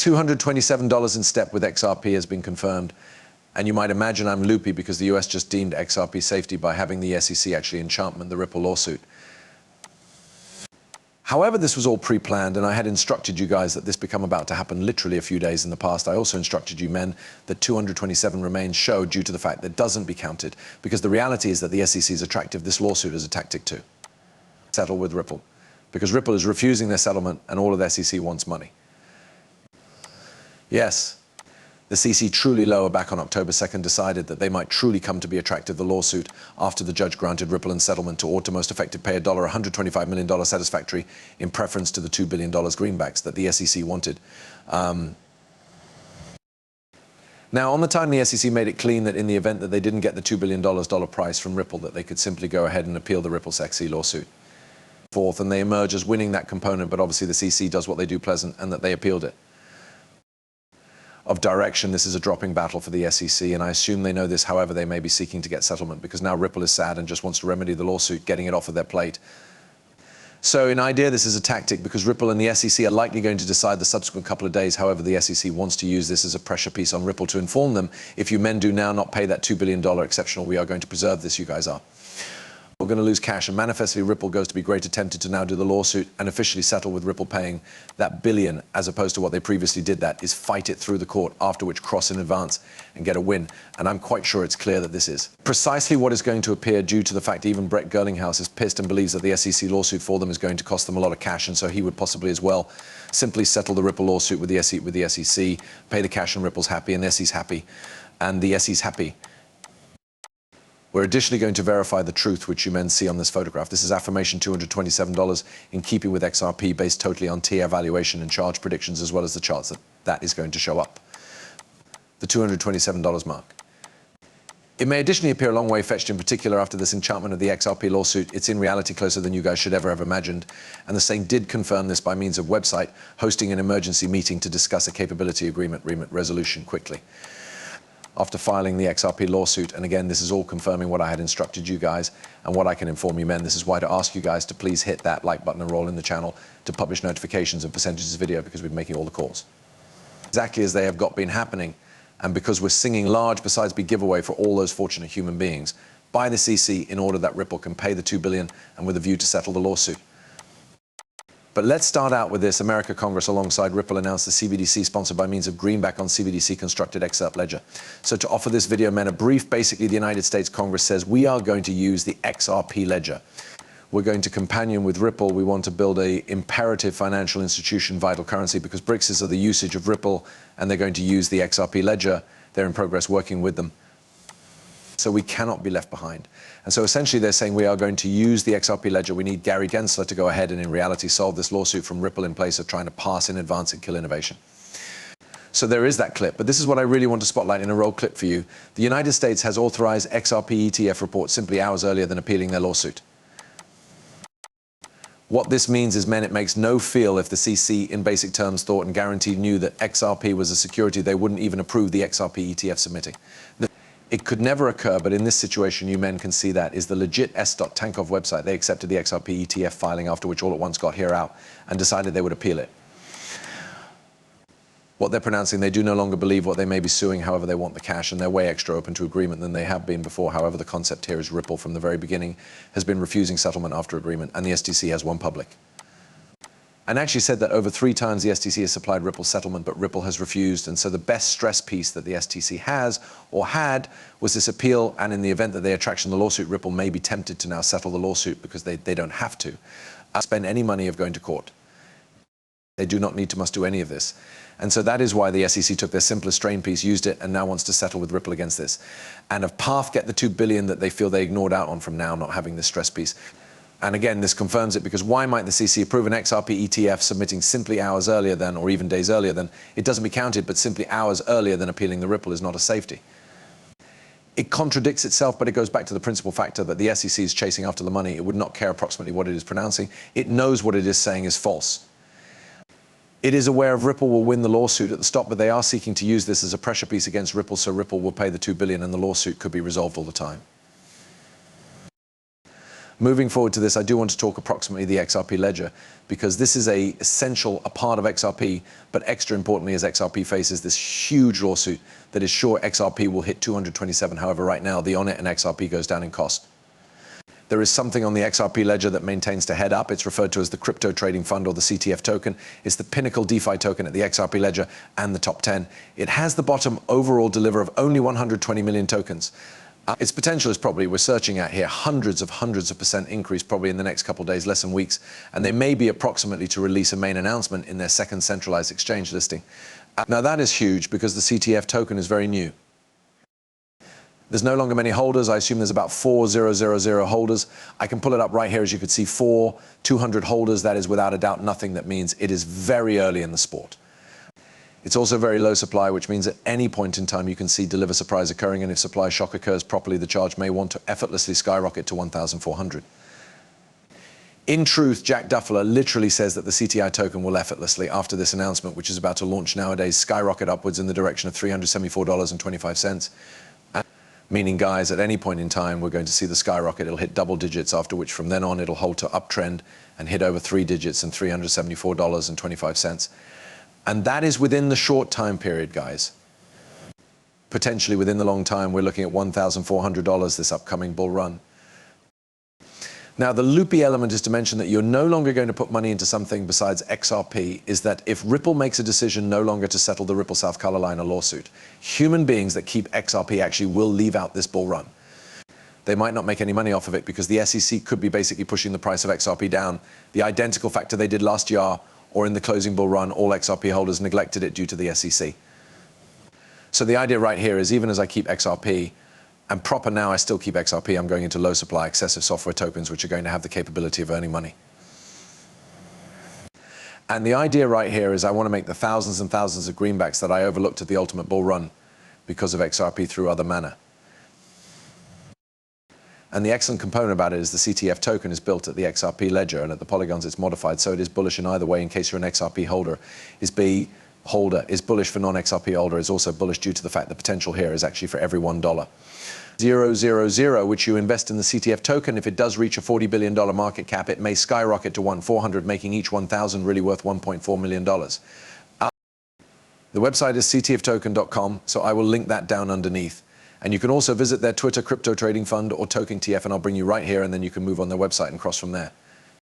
$227 in step with XRP has been confirmed. And you might imagine I'm loopy because the US just deemed XRP safety by having the SEC actually enchantment the Ripple lawsuit. However, this was all pre-planned, and I had instructed you guys that this become about to happen literally a few days in the past. I also instructed you men that 227 remains show due to the fact that it doesn't be counted, because the reality is that the SEC is attractive this lawsuit as a tactic too. Settle with Ripple, because Ripple is refusing their settlement and all of the SEC wants money. Yes. The CC truly lower back on October 2nd decided that they might truly come to be attractive the lawsuit after the judge granted Ripple and settlement to ought to most effective pay $125 million satisfactory in preference to the $2 billion greenbacks that the SEC wanted. Now, on the time the SEC made it clean that in the event that they didn't get the $2 billion price from Ripple, that they could simply go ahead and appeal the Ripple SEC lawsuit. Fourth, and they emerge as winning that component, but obviously the CC does what they do pleasant and that they appealed it. Of direction, this is a dropping battle for the SEC, and I assume they know this, however they may be seeking to get settlement, because now Ripple is sad and just wants to remedy the lawsuit, getting it off of their plate. So in idea, this is a tactic because Ripple and the SEC are likely going to decide the subsequent couple of days. However, the SEC wants to use this as a pressure piece on Ripple to inform them, if you men do now not pay that $2 billion exceptional, we are going to preserve this, you guys are. We're going to lose cash, and manifestly Ripple goes to be greater tempted to now do the lawsuit and officially settle with Ripple paying that billion, as opposed to what they previously did, that is fight it through the court, after which cross in advance and get a win. And I'm quite sure it's clear that this is precisely what is going to appear, due to the fact even Brett Gerlinghouse is pissed and believes that the SEC lawsuit for them is going to cost them a lot of cash, and so he would possibly as well simply settle the Ripple lawsuit with the SEC, pay the cash, and Ripple's happy, and the SEC's happy, and the SEC's happy. We're additionally going to verify the truth, which you men see on this photograph. This is affirmation $227 in keeping with XRP, based totally on TIA valuation and charge predictions, as well as the charts that is going to show up. The $227 mark. It may additionally appear a long way fetched, in particular after this enchantment of the XRP lawsuit. It's in reality closer than you guys should ever have imagined. And the same did confirm this by means of website, hosting an emergency meeting to discuss a capability agreement resolution quickly. After filing the XRP lawsuit, and again, this is all confirming what I had instructed you guys and what I can inform you men. This is why to ask you guys to please hit that like button and roll in the channel to publish notifications of percentages video, because we're making all the calls. Exactly as they have been happening, and because we're singing large besides be giveaway for all those fortunate human beings by the CC in order that Ripple can pay the $2 billion and with a view to settle the lawsuit. But let's start out with this. America Congress alongside Ripple announced the CBDC sponsored by means of greenback on CBDC constructed XRP ledger. So to offer this video, men, a brief, basically the United States Congress says we are going to use the XRP ledger. We're going to companion with Ripple. We want to build a imperative financial institution vital currency, because BRICS are the usage of Ripple and they're going to use the XRP ledger. They're in progress working with them. So we cannot be left behind. And so essentially they're saying we are going to use the XRP ledger. We need Gary Gensler to go ahead and in reality solve this lawsuit from Ripple in place of trying to pass in advance and kill innovation. So there is that clip, but this is what I really want to spotlight in a roll clip for you. The United States has authorized XRP ETF reports simply hours earlier than appealing their lawsuit. What this means is, men, it makes no feel if the CC in basic terms thought and guaranteed knew that XRP was a security, they wouldn't even approve the XRP ETF submitting. It could never occur, but in this situation, you men can see that is the legit Us.Thankx website. They accepted the XRP ETF filing, after which all at once got here out and decided they would appeal it. What they're pronouncing, they do no longer believe what they may be suing, however they want the cash, and they're way extra open to agreement than they have been before. However, the concept here is Ripple from the very beginning has been refusing settlement after agreement, and the STC has won public. And actually said that over 3 times the STC has supplied Ripple settlement, but Ripple has refused. And so the best stress piece that the STC has or had was this appeal, and in the event that they attraction the lawsuit, Ripple may be tempted to now settle the lawsuit because they don't have to spend any money of going to court. They do not need to must do any of this. And so that is why the SEC took their simplest strain piece, used it, and now wants to settle with Ripple against this. And of path get the $2 billion that they feel they ignored out on from now not having this stress piece. And again, this confirms it, because why might the CC approve an XRP ETF submitting simply hours earlier than, or even days earlier than, it doesn't be counted, but simply hours earlier than appealing the Ripple is not a safety. It contradicts itself, but it goes back to the principal factor that the SEC is chasing after the money. It would not care approximately what it is pronouncing. It knows what it is saying is false. It is aware of Ripple will win the lawsuit at the stop, but they are seeking to use this as a pressure piece against Ripple, so Ripple will pay the $2 billion and the lawsuit could be resolved all the time. Moving forward to this, I do want to talk approximately the XRP ledger, because this is a part of XRP, but extra importantly as XRP faces this huge lawsuit that is sure XRP will hit 227. However, right now the on-it and XRP goes down in cost. There is something on the XRP ledger that maintains to head up. It's referred to as the crypto trading fund, or the CTF token. It's the pinnacle DeFi token at the XRP ledger and the top 10. It has the bottom overall deliver of only 120 million tokens. Its potential is probably, we're searching at here, hundreds of percent increase probably in the next couple of days, less than weeks. And they may be approximately to release a main announcement in their second centralized exchange listing. Now that is huge because the CTF token is very new. There's no longer many holders. I assume there's about 4,000 holders. I can pull it up right here. As you can see, 200 holders. That is without a doubt nothing. That means it is very early in the sport. It's also very low supply, which means at any point in time you can see deliver surprise occurring, and if supply shock occurs properly, the charge may want to effortlessly skyrocket to 1,400. In truth, Jack Duffler literally says that the CTI token will effortlessly, after this announcement, which is about to launch nowadays, skyrocket upwards in the direction of $374.25. Meaning, guys, at any point in time, we're going to see the skyrocket. It'll hit double digits, after which from then on it'll hold to uptrend and hit over 3 digits and $374.25. And that is within the short time period, guys. Potentially within the long time, we're looking at $1,400 this upcoming bull run. Now, the loopy element is to mention that you're no longer going to put money into something besides XRP, is that if Ripple makes a decision no longer to settle the Ripple South Carolina lawsuit, human beings that keep XRP actually will leave out this bull run. They might not make any money off of it because the SEC could be basically pushing the price of XRP down, the identical factor they did last year, or in the closing bull run, all XRP holders neglected it due to the SEC. So the idea right here is, even as I keep XRP, and proper now I still keep XRP, I'm going into low supply, excessive software tokens, which are going to have the capability of earning money. And the idea right here is I want to make the thousands and thousands of greenbacks that I overlooked at the ultimate bull run because of XRP through other manner. And the excellent component about it is the CTF token is built at the XRP ledger, and at the polygons it's modified, so it is bullish in either way in case you're an XRP holder. Is bullish for non-XRP holder, is also bullish due to the fact the potential here is actually for every $1. 000, which you invest in the CTF token, if it does reach a $40 billion market cap, it may skyrocket to 1,400, making each 1,000 really worth $1.4 million. The website is ctftoken.com, so I will link that down underneath. And you can also visit their Twitter crypto trading fund or token TF, and I'll bring you right here, and then you can move on their website and cross from there.